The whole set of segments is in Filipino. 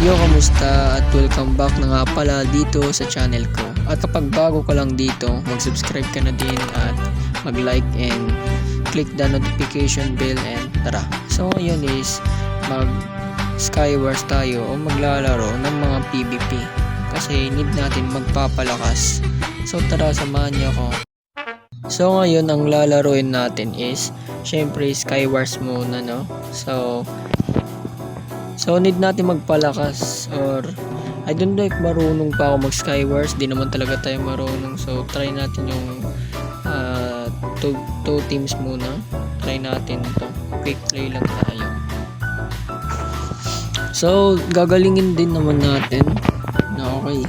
Yo, kamusta at welcome back na nga pala dito sa channel ko. At kapag bago ka lang dito, mag-subscribe ka na din at mag-like and click the notification bell and tara. So ngayon is mag Skywars tayo o maglalaro ng mga PvP kasi need natin magpapalakas. So tara, samahan niyo ako. So ngayon ang lalaroin natin is syempre Skywars muna, no? So need natin magpalakas, or I don't know if marunong pa ako mag Skywars, di naman talaga tayo marunong. So try natin yung two teams muna. Try natin to. Quick play lang tayo. So gagalingin din naman natin na okay,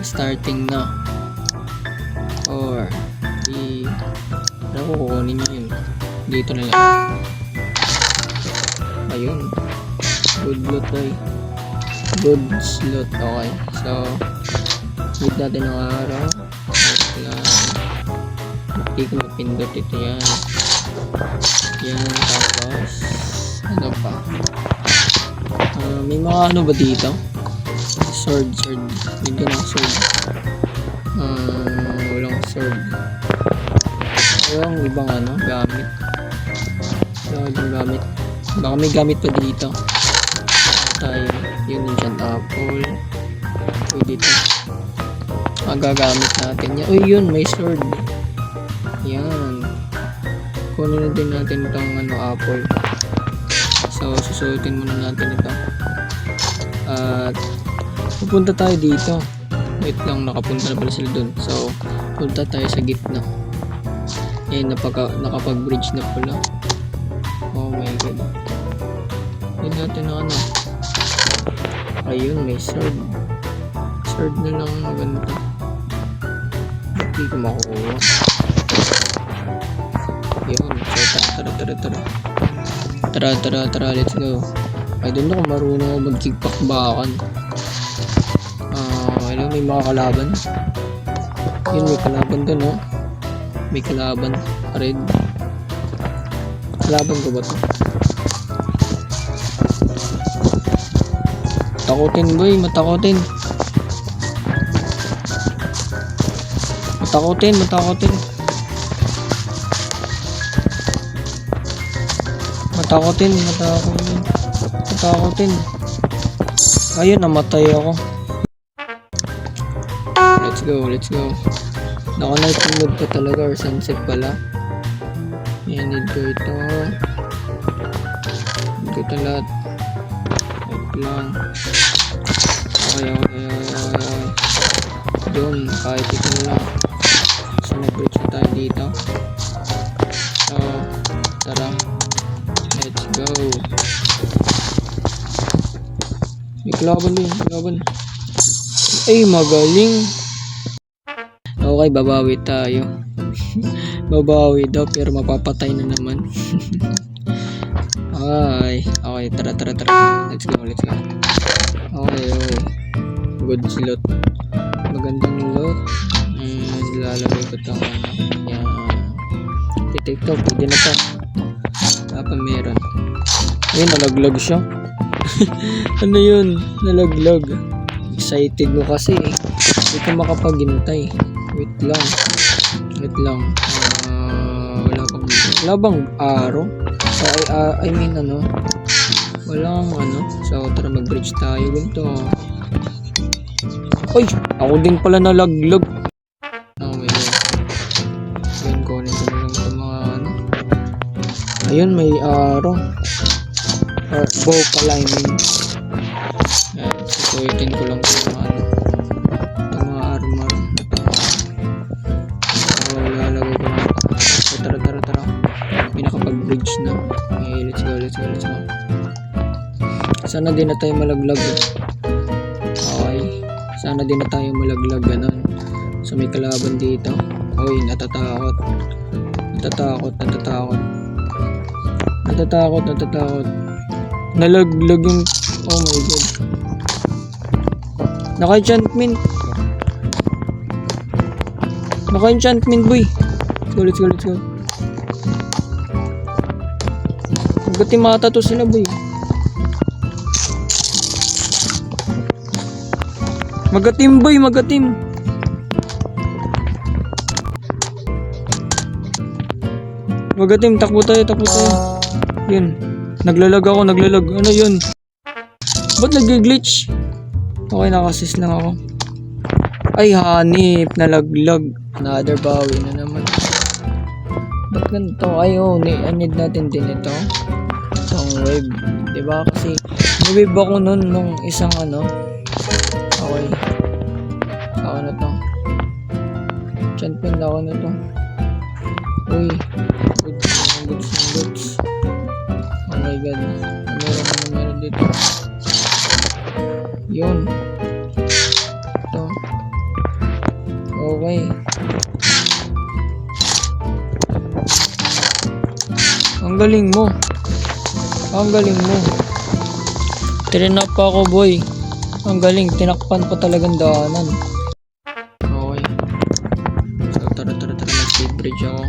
starting na, or kukunin nyo yun dito na lang. Ayun, good loot, good slot. Okay, so need natin ng araw. Hindi ko mapindot ito. Yan, tapos ano pa, may mga ano ba dito? Sword hindi na sword. Walang sword. Yung ibang ano, gamit. Baka may gamit pa dito. Tayo, yun yung apple. Pwede dito. Magagamit natin yan. Uy, yun, may sword. Yan. Kunin na din natin itong ano, apple. So, susuotin muna natin ito. At pupunta tayo dito. Wait lang, nakapunta na pala sila dun. So, punta tayo sa gitna. Ayan, nakapag-bridge na pala. Oh my god. Hindi natin na ano. Ayun, may sword. Sword na lang maganda. Hindi ko makukuha. Ayun, so tara, let's go. I don't know kung marunong ako mag-kickback-bakan. Ayun, may mga kalaban. Yun, may kalaban dun, oh. May kalaban, red. Kalaban ko ba to? Takutin boy, matakutin. Ayun, namatay ako. Let's go. Naka-night mode pa talaga or sunset pala. Yan, need ko ito. Lahat. Wait lang. Okay. Doon, kahit ito na lang. So, mag-bridge na tayo dito. So, tara. Let's go. May kalaban. Ay, magaling. Okay, babawi tayo. Babawi daw pero mapapatay na naman. Okay, tara. Let's go. Okay. Good slot. Magandang loot. Lalagay ko ito. Yan. TikTok, pwede na ito. Dapat meron. Ayun, nalaglag siya. Ano yun? Nalaglag. Excited mo kasi eh. Hindi ka makapaghintay. Wait lang. Wala bang araw? I mean ano? Walang ano. So tara, mag-bridge tayo. Ganito. Uy! Ako din pala nalaglag. Okay. Ayun, kunin ko na lang ito mga ano. Ayun, may araw. Or bow pala, I mean. Ayan, susuitin ko lang ito mga ano. Itong mga armor. Tara. May nakapag-bridge na. Okay, let's go. Sana din na tayo malaglag. Okay. Sana din na tayo malaglag. Ganun. So may kalaban dito. Uy, natatakot. Nalaglag yung... Oh my god. Naka-enchantment boy. Let's go. Ba't mata to sila boy? Magatim boy, magatim. Magatim, takbo tayo, takbo tayo. Yun. Naglalag ako, naglalag. Ano yun? Ba't nag-glitch? Okay, nakasis lang ako. Ay, hanip. Nalaglag. Another bawi na naman. Ba't ganito? Ay, oh, need natin din ito. Itong wave. Diba? Kasi, wave ako nun nung isang ano. Okay. Ako na to. Champion ako na to. Uy. Goods. Oh my god. Meron dito. Yun. Ito. Okay. Ang galing mo. Tinap pa ako boy. Ang galing. Tinakpan pa talagang daanan. Okay. So tara. Mag-speed bridge ako.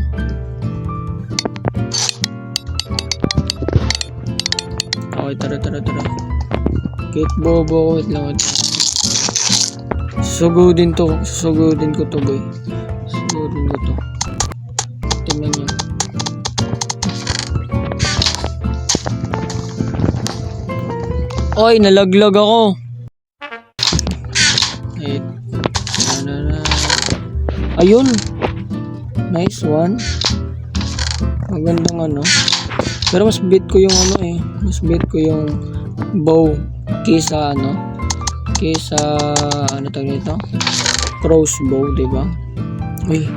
Okay, tara. Kate bobo ko. Wait lang. Susugudin ko to boy. Susugudin ko to. Tingnan nyo. Oy, nalaglag ako. Wait. Ayun. Nice one. Magandang ano. Pero mas bet ko yung ano eh. Mas bet ko yung bow kaysa ano tawag nito? Crossbow, diba? Uy,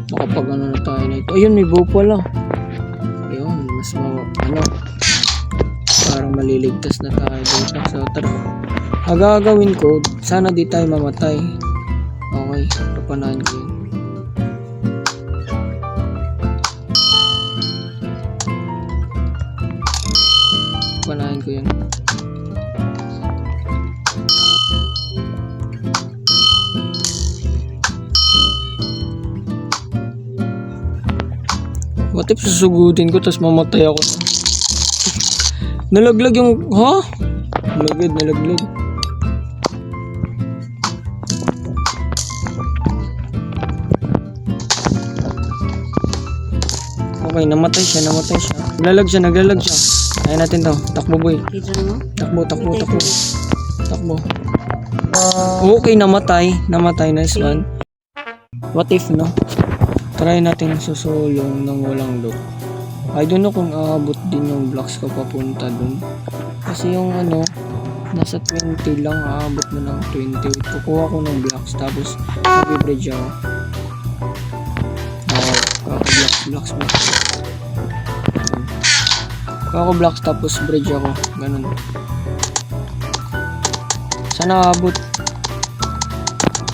nakapag ano na tayo na ito. Ayun, may bow pala. Ayun, mas parang maliligtas na tayo dito. So, tara. Ang gagawin ko, sana di tayo mamatay. Okay, papanahan ko yun. Panahin ko yun. What if susugudin ko tapos mamatay ako? Nalaglag yung... Ha? Nalaglag. Okay, namatay siya. Naglalag siya. Ayaw natin to. Takbo boy. Takbo. Okay, namatay. Nice one. What if no? Try natin susulong ng walang look. I don't know kung aabot din yung blocks ko papunta dun. Kasi yung ano, nasa 20 lang, aabot na ng 20. Kukuha ko ng blocks tapos mag-bridge ako. Blocks. Ako blocks tapos bridge ako. Ganun. Sana aabot.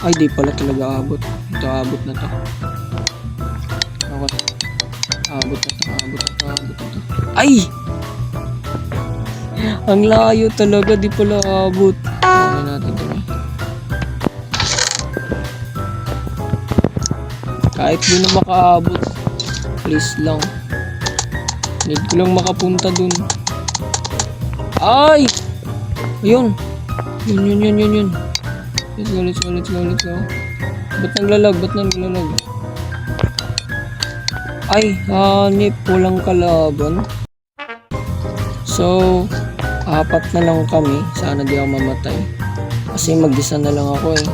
Ay, di pala talaga aabot. Ito aabot na to. Okay. Aabot na to. Ay! Ang layo talaga. Di pala aabot. Okay natin ito. Kahit di na makaabot. Please lang. Need ko lang makapunta dun. Ay! Ayun. Yun. Let's go. Ba't naglalag? Ay, hanip. Walang kalaban. So, 4 na lang kami. Sana di ako mamatay. Kasi mag-isa na lang ako eh.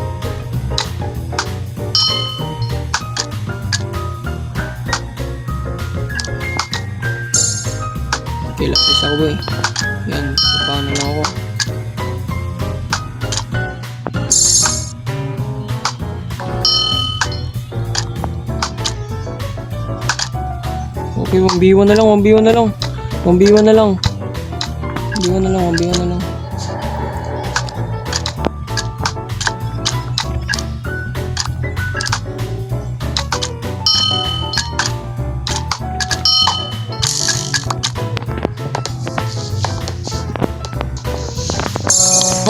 Okay, lapis ako eh. Yan, paano lang ako. Okay, 1v1 na lang. 1v1 na lang.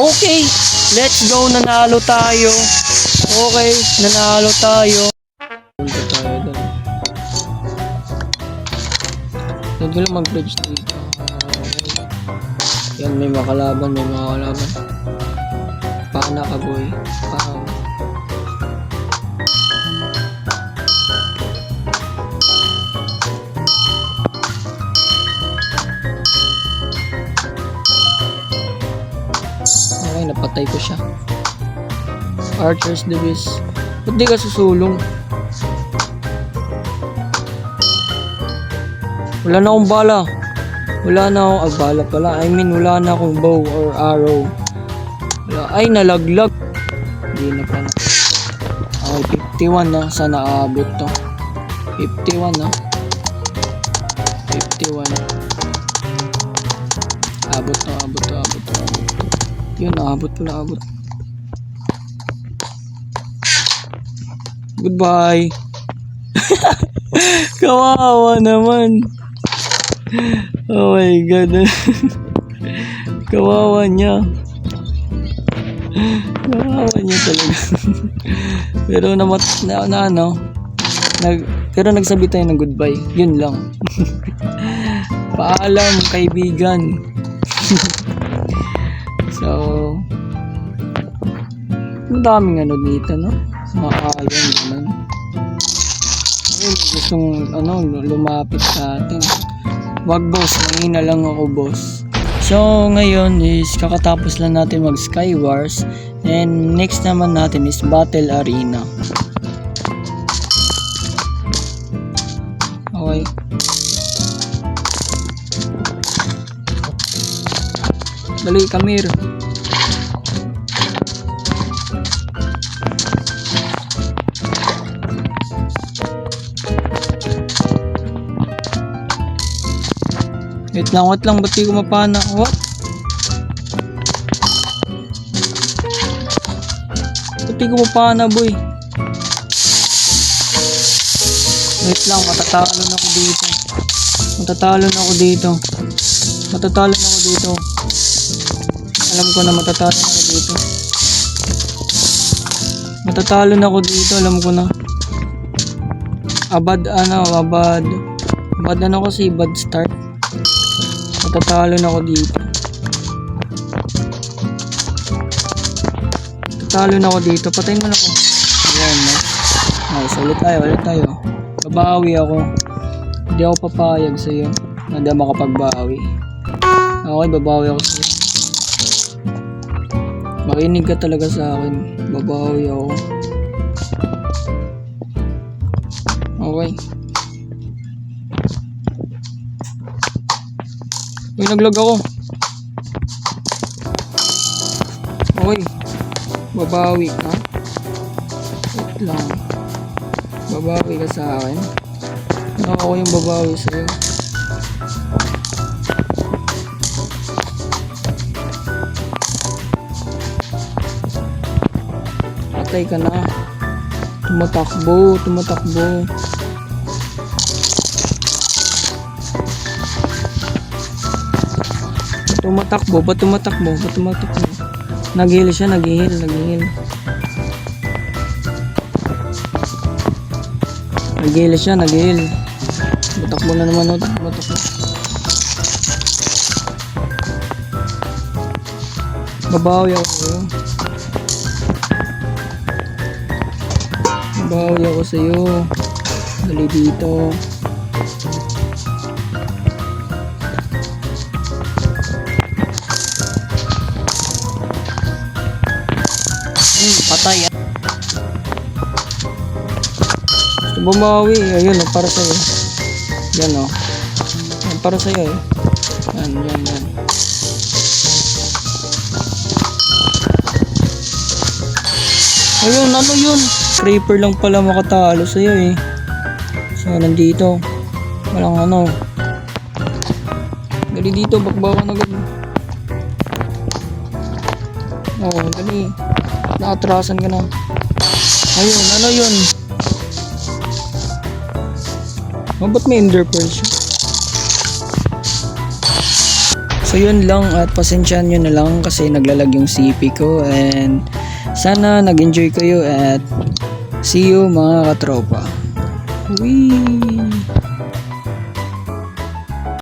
Okay, let's go. Nanalo tayo. Okay, nanalo tayo. Punta tayo doon. Huwag lang mag-bridge dito. Okay. Yan, may makalaban. Pana ka, boy. Wow. Okay, napatay ko siya. Archer's Device. Ba't di ka susulong? Wala na akong bala. Wala na akong bala pala. I mean, wala na akong bow or arrow. Wala. Ay, nalaglag. Hindi na pala. Okay, 51 na. Sana aabot to. 51 na. 51. Abot to, abot to, abot to, abot to. Yun, naabot ko, naabot. Goodbye. Kawawa naman. Oh my god. Kawawa niya. Kawawa niya talaga. Pero pero nagsabi tayo ng goodbye. Yun lang. Paalam, kaibigan. So, ang daming dito, no? Maayon naman. Ay, gustong lumapit sa atin. Wag, boss, mahina lang ako, boss. So ngayon is kakatapos lang natin mag Skywars, and next naman natin is Battle Arena. Okay. Dali, come here. Wait lang, ba't di ko mapana? What? Ba't di ko mapana, boy? Wait lang, matatalo na ako dito. Matatalo na ako dito. Alam ko na matatalo na ako dito. Alam ko na. Abad kasi, bad start. Matatalo na ako dito. Patayin mo na ako. Ayan, nice. Ulit tayo. Babawi ako. Hindi ako papayag sa'yo. Hindi ako makapagbawi. Okay, babawi ako sa'yo. Makinig ka talaga sa akin. Babawi ako. Okay. Uy, naglag ako. Okay. Babawi ka. Wait lang. Babawi ka sa akin. Ako yung babawi sa'yo. Patay ka na. Tumatakbo. Ba't tumatakbo? Nag-heal siya, nag-heal. Tumatakbo na naman, tumatakbo. Babawi ako sa'yo. Dali dito. Patay. Gusto bumawi. Ayun, para sa'yo. Yan, para sa'yo, Yan. Ayun, yun? Creeper lang pala makatalo sa'yo, So, nandito. Walang Dali dito, bakbakan agad. Dali. Naatrasan ka na. Ayun, yun? Ba't may ender pearl siya? So yun lang, at pasensyahan nyo na lang kasi naglalag yung CP ko, and sana nag-enjoy kayo, at see you mga katropa. Wee!